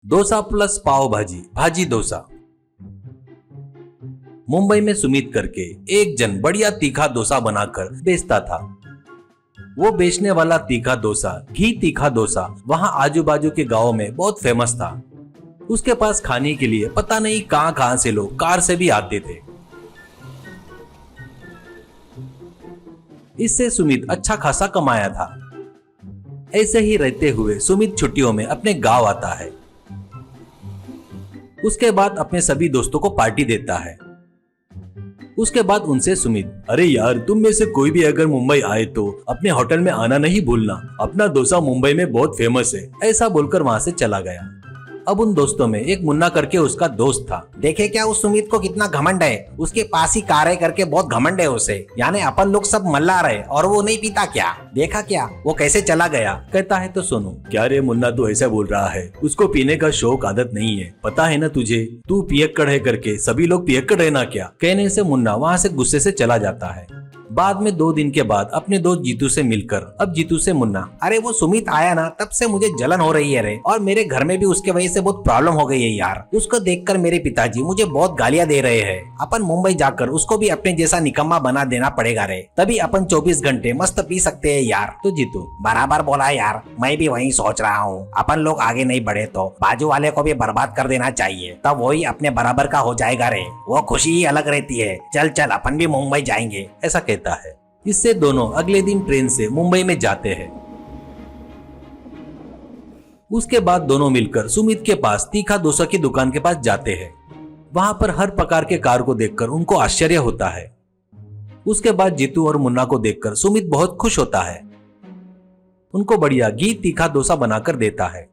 Dosa plus पाव भाजी, भाजी डोसा। मुंबई में सुमित करके एक जन बढ़िया तीखा डोसा बनाकर बेचता था। वो बेचने वाला तीखा डोसा, घी तीखा डोसा वहां आजू बाजू के गांव में बहुत फेमस था। उसके पास खाने के लिए पता नहीं कहां से लोग कार से भी आते थे। इससे सुमित अच्छा खासा कमाया था। ऐसे ही रहते हुए सुमित छुट्टियों में अपने गांव आता है। उसके बाद अपने सभी दोस्तों को पार्टी देता है। उसके बाद उनसे सुमित, अरे यार, तुम में से कोई भी अगर मुंबई आए तो अपने होटल में आना नहीं भूलना, अपना डोसा मुंबई में बहुत फेमस है। ऐसा बोलकर वहां से चला गया। अब उन दोस्तों में एक मुन्ना करके उसका दोस्त था। देखे क्या उस सुमित को कितना घमंड है, उसके पास ही कार है करके बहुत घमंड है उसे। यानी अपन लोग सब मल्लार है और वो नहीं पीता क्या? देखा क्या वो कैसे चला गया? कहता है तो सुनो। क्या रे मुन्ना, तू ऐसा बोल रहा है? उसको पीने का शौक आदत नहीं है, पता है ना तुझे? तू पियक्कड़ है करके सभी लोग पियक्कड़ है ना क्या? कहने से मुन्ना वहाँ से गुस्से से चला जाता है। बाद में 2 दिन के बाद अपने दोस्त जीतू से मिलकर अब जीतू से मुन्ना, अरे वो सुमित आया ना तब से मुझे जलन हो रही है रे, और मेरे घर में भी उसके वजह से बहुत प्रॉब्लम हो गई है यार। उसको देखकर मेरे पिताजी मुझे बहुत गालियां दे रहे हैं। अपन मुंबई जाकर उसको भी अपने जैसा निकम्मा बना देना पड़ेगा रे, तभी अपन 24 घंटे मस्त पी सकते हैं यार। तो जीतू, बराबर बोला यार, मैं भी वही सोच रहा हूँ। अपन लोग आगे नहीं बढ़े तो बाजू वाले को भी बर्बाद कर देना चाहिए, तब वही अपने बराबर का हो जाएगा रे। वो खुशी ही अलग रहती है। चल चल अपन भी मुंबई जाएंगे, ऐसा कहता है। इससे दोनों अगले दिन ट्रेन से मुंबई में जाते हैं। उसके बाद दोनों मिलकर सुमित के पास तीखा डोसा की दुकान के पास जाते हैं। वहां पर हर प्रकार के कार को देखकर उनको आश्चर्य होता है। उसके बाद जीतू और मुन्ना को देखकर सुमित बहुत खुश होता है। उनको बढ़िया घी तीखा डोसा बनाकर देता है।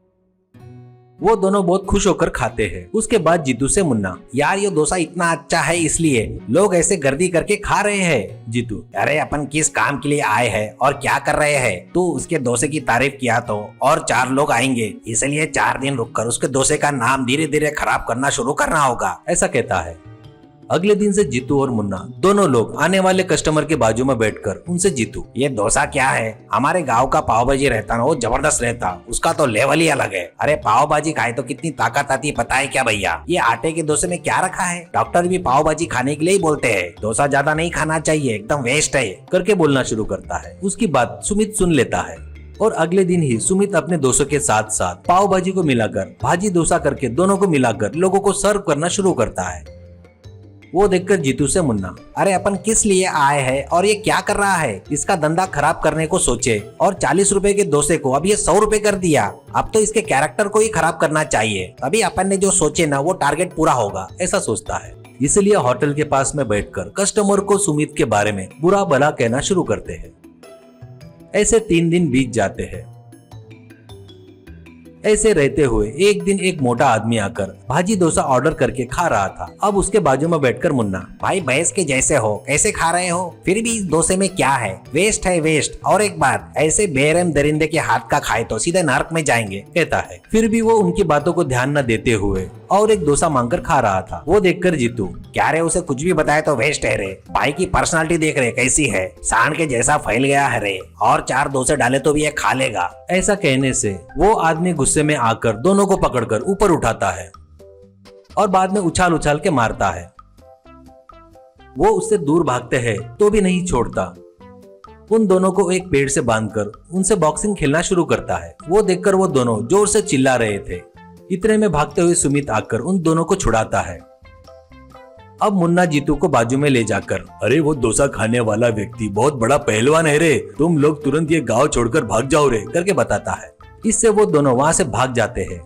वो दोनों बहुत खुश होकर खाते हैं। उसके बाद जीतू से मुन्ना, यार ये डोसा इतना अच्छा है इसलिए लोग ऐसे गर्दी करके खा रहे हैं। जीतू, अरे अपन किस काम के लिए आए हैं और क्या कर रहे हैं? तू उसके डोसे की तारीफ किया तो और 4 लोग आएंगे, इसलिए 4 दिन रुककर उसके डोसे का नाम धीरे धीरे खराब करना शुरू करना होगा, ऐसा कहता है। अगले दिन से जीतू और मुन्ना दोनों लोग आने वाले कस्टमर के बाजू में बैठकर उनसे, जीतू ये डोसा क्या है? हमारे गांव का पाव भाजी रहता ना, वो जबरदस्त रहता, उसका तो लेवल ही अलग है। अरे पाव भाजी खाए तो कितनी ताकत आती है पता है क्या भैया? ये आटे के डोसे में क्या रखा है? डॉक्टर भी पाव भाजी खाने के लिए ही बोलते हैं, डोसा ज्यादा नहीं खाना चाहिए, एकदम वेस्ट है करके बोलना शुरू करता है। उसकी बात सुमित सुन लेता है और अगले दिन ही सुमित अपने डोसे के साथ साथ पाव भाजी को मिलाकर भाजी डोसा करके दोनों को मिलाकर लोगों को सर्व करना शुरू करता है। वो देखकर जीतू से मुन्ना, अरे अपन किस लिए आए हैं और ये क्या कर रहा है? इसका धंधा खराब करने को सोचे और 40 रुपए के डोसे को अब ये 100 रुपए कर दिया। अब तो इसके कैरेक्टर को ही खराब करना चाहिए, तभी अपन ने जो सोचे ना वो टारगेट पूरा होगा, ऐसा सोचता है। इसलिए होटल के पास में बैठकर कस्टमर को सुमित के बारे में बुरा भला कहना शुरू करते हैं। ऐसे 3 दिन बीत जाते हैं। ऐसे रहते हुए एक दिन एक मोटा आदमी आकर भाजी डोसा ऑर्डर करके खा रहा था। अब उसके बाजू में बैठकर मुन्ना, भाई भैंस के जैसे हो, कैसे खा रहे हो? फिर भी इस डोसे में क्या है? वेस्ट है वेस्ट। और एक बात, ऐसे बेरहम दरिंदे के हाथ का खाए तो सीधे नरक में जाएंगे, कहता है। फिर भी वो उनकी बातों को ध्यान न देते हुए और एक डोसा मांगकर खा रहा था। वो देखकर जीतू, क्या रे, उसे कुछ भी बताए तो वेस्ट है रे। भाई की पर्सनालिटी देख रहे कैसी है, सांड के जैसा फैल गया है रे, और 4 डोसे डाले तो भी ये खा लेगा। ऐसा कहने से वो आदमी गुस्से में आकर दोनों को पकड़कर ऊपर उठाता है और बाद में उछाल उछाल के मारता है। वो उससे दूर भागते हैं तो भी नहीं छोड़ता। उन दोनों को एक पेड़ से बांधकर उनसे बॉक्सिंग खेलना शुरू करता है। वो देखकर वो दोनों जोर से चिल्ला रहे थे। इतने में भागते हुए सुमित आकर उन दोनों को छुड़ाता है। अब मुन्ना जीतू को बाजू में ले जाकर, अरे वो डोसा खाने वाला व्यक्ति बहुत बड़ा पहलवान है रे, तुम लोग तुरंत ये गांव छोड़कर भाग जाओ रे, करके बताता है। इससे वो दोनों वहां से भाग जाते हैं।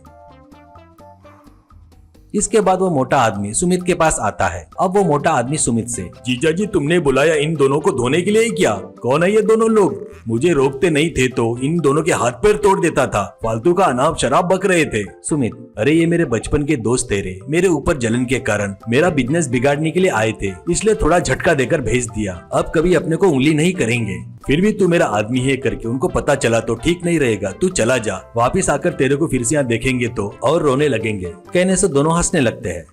इसके बाद वो मोटा आदमी सुमित के पास आता है। अब वो मोटा आदमी सुमित से, जीजा जी तुमने बुलाया इन दोनों को धोने के लिए ही क्या? कौन है ये दोनों लोग? मुझे रोकते नहीं थे तो इन दोनों के हाथ पैर तोड़ देता था, फालतू का अनाप शराब बक रहे थे। सुमित, अरे ये मेरे बचपन के दोस्त थे रे, मेरे ऊपर जलन के कारण मेरा बिजनेस बिगाड़ने के लिए आए थे, इसलिए थोड़ा झटका देकर भेज दिया। अब कभी अपने को उंगली नहीं करेंगे। फिर भी तू मेरा आदमी है करके उनको पता चला तो ठीक नहीं रहेगा, तू चला जा, वापिस आकर तेरे को फिर से यहाँ देखेंगे तो और रोने लगेंगे। कहने से दोनों हंसने लगते हैं।